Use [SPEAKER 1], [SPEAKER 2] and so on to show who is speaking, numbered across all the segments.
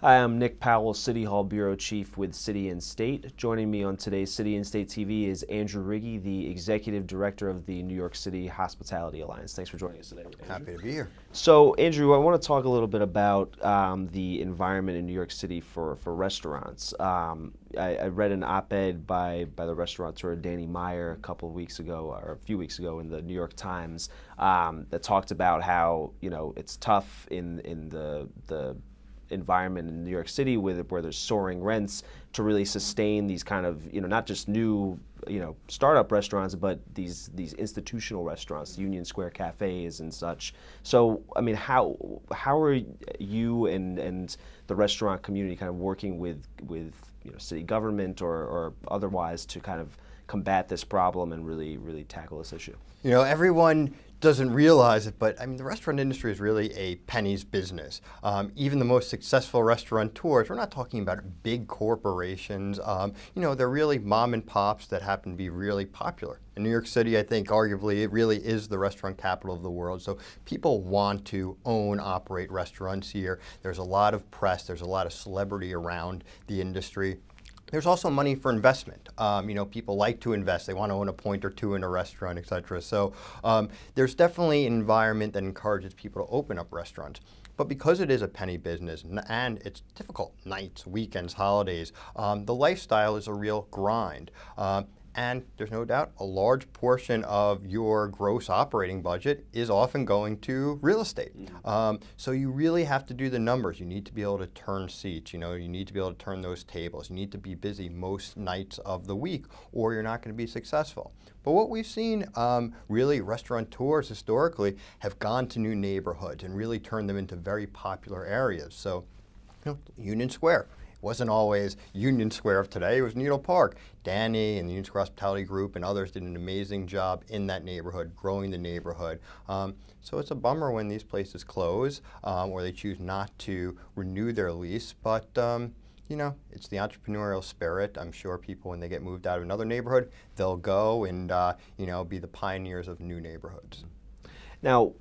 [SPEAKER 1] Hi, I'm Nick Powell, City Hall Bureau Chief with City and State. Joining me on today's City and State TV is Andrew Rigie, the Executive Director of the New York City Hospitality Alliance. Thanks for joining us today, Andrew.
[SPEAKER 2] Happy to be here.
[SPEAKER 1] So, Andrew, I want to talk a little bit about the environment in New York City for restaurants. I read an op-ed by the restaurateur Danny Meyer a couple of weeks ago, or a few weeks ago, in the New York Times that talked about how it's tough in the environment in New York City where there's soaring rents to really sustain these kind of not just new startup restaurants, but these institutional restaurants, Union Square cafes and such. So I mean, how are you and the restaurant community kind of working with city government or otherwise to kind of combat this problem and really tackle this issue?
[SPEAKER 2] Everyone doesn't realize it, but I mean, the restaurant industry is really a penny's business. Even the most successful restaurateurs, we're not talking about big corporations. They're really mom and pops that happen to be really popular. In New York City, I think arguably it really is the restaurant capital of the world. So people want to operate restaurants here. There's a lot of press, there's a lot of celebrity around the industry. There's also money for investment. People like to invest. They want to own a point or two in a restaurant, et cetera. So there's definitely an environment that encourages people to open up restaurants. But because it is a penny business and it's difficult, nights, weekends, holidays, the lifestyle is a real grind. And there's no doubt a large portion of your gross operating budget is often going to real estate. So you really have to do the numbers. You need to be able to turn seats. You need to be able to turn those tables. You need to be busy most nights of the week, or you're not going to be successful. But what we've seen, really, restaurateurs historically have gone to new neighborhoods and really turned them into very popular areas. So, Union Square. Wasn't always Union Square of today, it was Needle Park. Danny and the Union Square Hospitality Group and others did an amazing job in that neighborhood, growing the neighborhood. So it's a bummer when these places close or they choose not to renew their lease, but it's the entrepreneurial spirit. I'm sure people, when they get moved out of another neighborhood, they'll go and be the pioneers of new neighborhoods.
[SPEAKER 1] Now,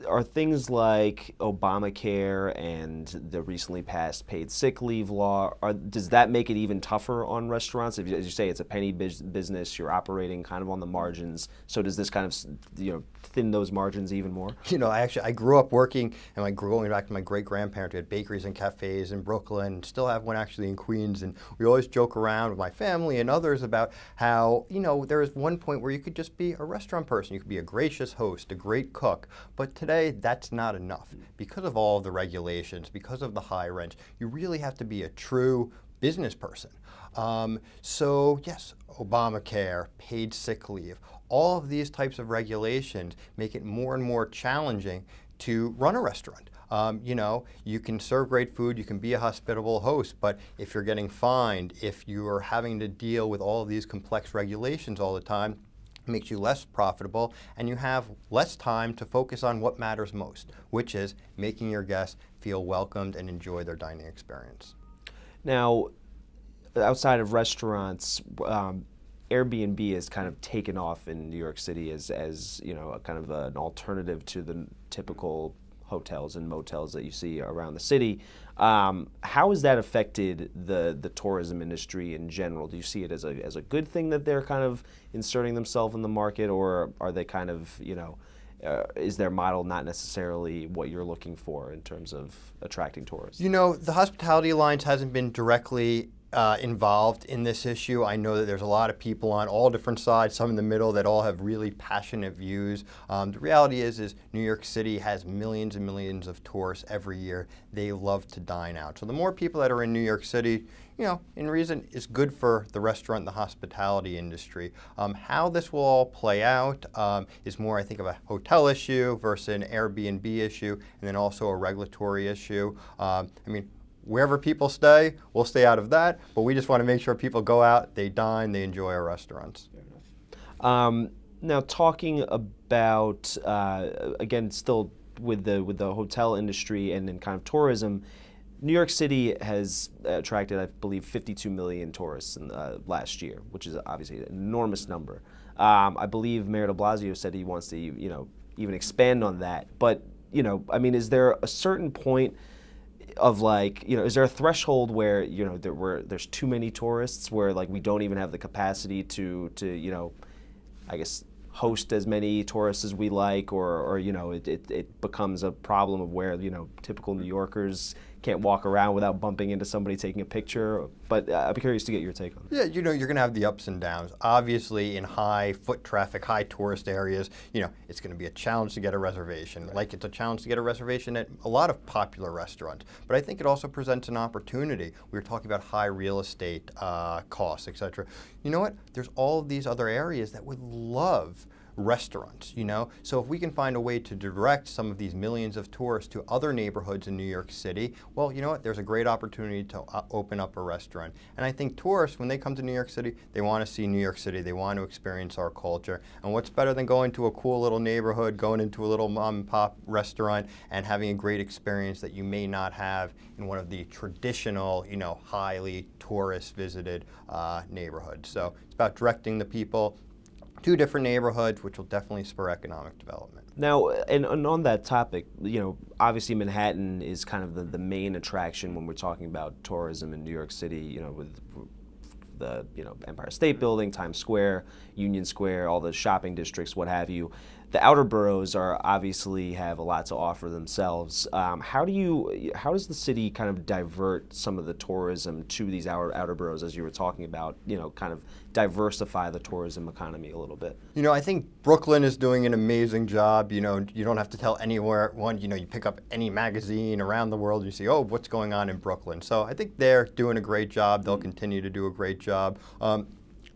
[SPEAKER 1] are things like Obamacare and the recently passed paid sick leave law, does that make it even tougher on restaurants? As you say, it's a penny business, you're operating kind of on the margins. So does this kind of thin those margins even more?
[SPEAKER 2] I grew up working, and going back to my great-grandparents, we had bakeries and cafes in Brooklyn, and still have one actually in Queens, and we always joke around with my family and others about how, there is one point where you could just be a restaurant person. You could be a gracious host, a great cook. But today, that's not enough. Because of all of the regulations, because of the high rent, you really have to be a true business person. So yes, Obamacare, paid sick leave, all of these types of regulations make it more and more challenging to run a restaurant. You can serve great food, you can be a hospitable host, but if you're getting fined, if you are having to deal with all of these complex regulations all the time, makes you less profitable, and you have less time to focus on what matters most, which is making your guests feel welcomed and enjoy their dining experience.
[SPEAKER 1] Now, outside of restaurants, Airbnb has kind of taken off in New York City as a kind of an alternative to the typical hotels and motels that you see around the city. How has that affected the tourism industry in general? Do you see it as a good thing that they're kind of inserting themselves in the market, or are they kind of, is their model not necessarily what you're looking for in terms of attracting tourists?
[SPEAKER 2] The Hospitality Alliance hasn't been directly involved in this issue. I know that there's a lot of people on all different sides, some in the middle, that all have really passionate views. The reality is New York City has millions and millions of tourists every year. They love to dine out. So the more people that are in New York City, in reason, is good for the restaurant and the hospitality industry. How this will all play out is more, I think, of a hotel issue versus an Airbnb issue, and then also a regulatory issue. Wherever people stay, we'll stay out of that, but we just want to make sure people go out, they dine, they enjoy our restaurants.
[SPEAKER 1] Now, talking about, again, still with the hotel industry and then kind of tourism, New York City has attracted, I believe, 52 million tourists in last year, which is obviously an enormous number. I believe Mayor de Blasio said he wants to, even expand on that. But, is there a certain point of like, is there a threshold where, there's too many tourists where like we don't even have the capacity to I guess host as many tourists as we like, or it becomes a problem of where typical New Yorkers can't walk around without bumping into somebody taking a picture. But I'd be curious to get your take on it.
[SPEAKER 2] Yeah, you're going to have the ups and downs. Obviously, in high foot traffic, high tourist areas, it's going to be a challenge to get a reservation. Right. Like it's a challenge to get a reservation at a lot of popular restaurants. But I think it also presents an opportunity. We were talking about high real estate costs, et cetera. You know what? There's all of these other areas that would love restaurants, So if we can find a way to direct some of these millions of tourists to other neighborhoods in New York City, well, you know what? There's a great opportunity to open up a restaurant. And I think tourists, when they come to New York City, they want to see New York City. They want to experience our culture. And what's better than going to a cool little neighborhood, going into a little mom and pop restaurant and having a great experience that you may not have in one of the traditional, highly tourist visited neighborhoods. So it's about directing the people to different neighborhoods, which will definitely spur economic development.
[SPEAKER 1] Now, and on that topic, obviously Manhattan is kind of the main attraction when we're talking about tourism in New York City, with the Empire State Building, Times Square, Union Square, all the shopping districts, what have you. The outer boroughs obviously have a lot to offer themselves. How does the city kind of divert some of the tourism to these outer boroughs, as you were talking about, kind of diversify the tourism economy a little bit?
[SPEAKER 2] I think Brooklyn is doing an amazing job. You don't have to tell anyone, you pick up any magazine around the world, you see, oh, what's going on in Brooklyn? So I think they're doing a great job. They'll continue to do a great job.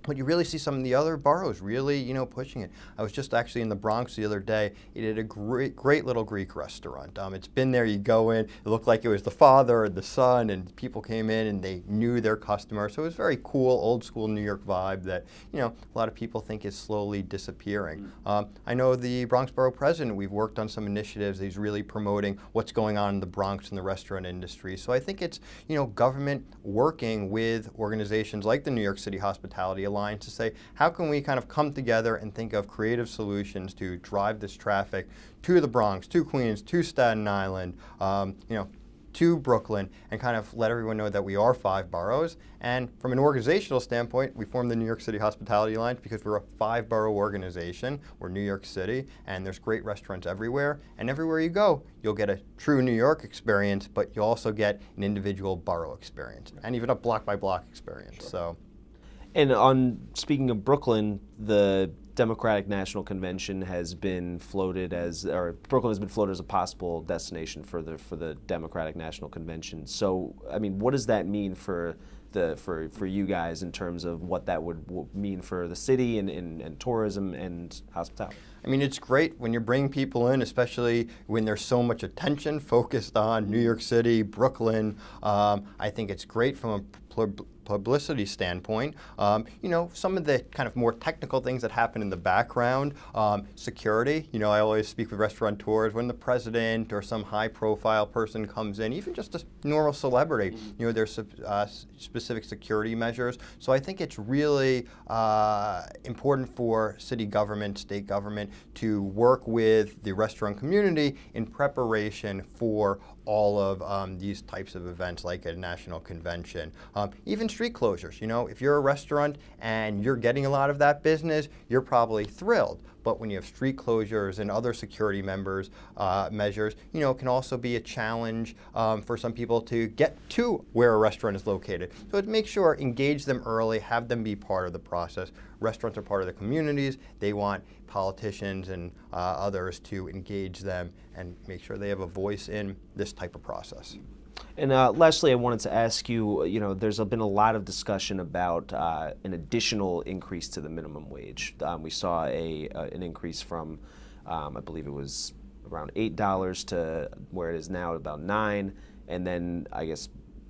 [SPEAKER 2] But you really see some of the other boroughs really, pushing it. I was just actually in the Bronx the other day. It had a great little Greek restaurant. It's been there, you go in, it looked like it was the father and the son, and people came in and they knew their customer. So it was very cool, old school New York vibe that, a lot of people think is slowly disappearing. I know the Bronx Borough President, we've worked on some initiatives. He's really promoting what's going on in the Bronx and the restaurant industry. So I think it's, government working with organizations like the New York City Hospitality Alliance to say, how can we kind of come together and think of creative solutions to drive this traffic to the Bronx, to Queens, to Staten Island, to Brooklyn, and kind of let everyone know that we are 5 boroughs. And from an organizational standpoint, we formed the New York City Hospitality Alliance because we're a 5-borough organization. We're New York City, and there's great restaurants everywhere. And everywhere you go, you'll get a true New York experience, but you'll also get an individual borough experience, and even a block-by-block experience.
[SPEAKER 1] Sure.
[SPEAKER 2] So.
[SPEAKER 1] And speaking of Brooklyn, the Democratic National Convention has been floated Brooklyn has been floated as a possible destination for the Democratic National Convention. So, I mean, what does that mean for you guys in terms of what that would mean for the city and tourism and hospitality?
[SPEAKER 2] I mean, it's great when you're bringing people in, especially when there's so much attention focused on New York City, Brooklyn. I think it's great from a publicity standpoint. Some of the kind of more technical things that happen in the background, security. I always speak with restaurateurs when the president or some high-profile person comes in, even just a normal celebrity. There's specific security measures. So I think it's really important for city government, state government to work with the restaurant community in preparation for all of these types of events like a national convention. Even street closures. If you're a restaurant and you're getting a lot of that business, you're probably thrilled. But when you have street closures and other security measures, it can also be a challenge for some people to get to where a restaurant is located. So make sure, engage them early, have them be part of the process. Restaurants are part of the communities. They want politicians and others to engage them and make sure they have a voice in this type of process.
[SPEAKER 1] And lastly, I wanted to ask you, there's been a lot of discussion about an additional increase to the minimum wage. We saw an increase from, I believe it was around $8 to where it is now, about $9. And then I guess,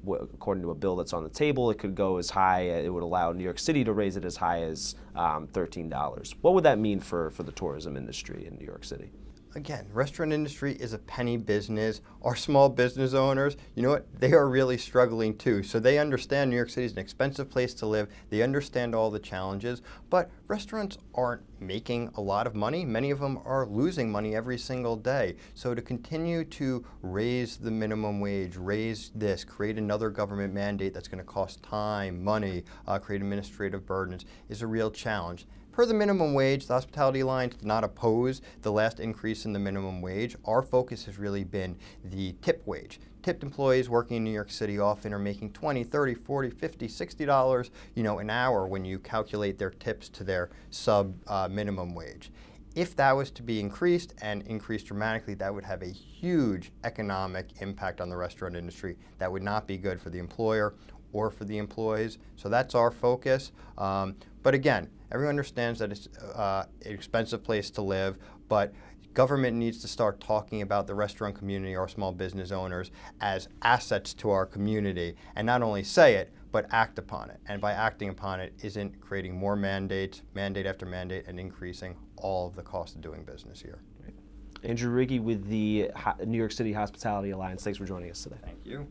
[SPEAKER 1] according to a bill that's on the table, it could go as high, it would allow New York City to raise it as high as $13. What would that mean for the tourism industry in New York City?
[SPEAKER 2] Again, restaurant industry is a penny business. Our small business owners, they are really struggling too. So they understand New York City is an expensive place to live. They understand all the challenges, but restaurants aren't making a lot of money. Many of them are losing money every single day. So to continue to raise the minimum wage, raise this, create another government mandate that's going to cost time, money, create administrative burdens is a real challenge. Per the minimum wage, the Hospitality Alliance did not oppose the last increase in the minimum wage. Our focus has really been the tip wage. Tipped employees working in New York City often are making $20, $30, $40, $50, $60, an hour when you calculate their tips to their sub minimum wage. If that was to be increased and increased dramatically, that would have a huge economic impact on the restaurant industry. That would not be good for the employer or for the employees. So that's our focus. But again, everyone understands that it's an expensive place to live, but government needs to start talking about the restaurant community or small business owners as assets to our community, and not only say it, but act upon it. And by acting upon it isn't creating more mandates, mandate after mandate, and increasing all of the cost of doing business here.
[SPEAKER 1] Andrew Rigie with the New York City Hospitality Alliance. Thanks for joining us today.
[SPEAKER 2] Thank you.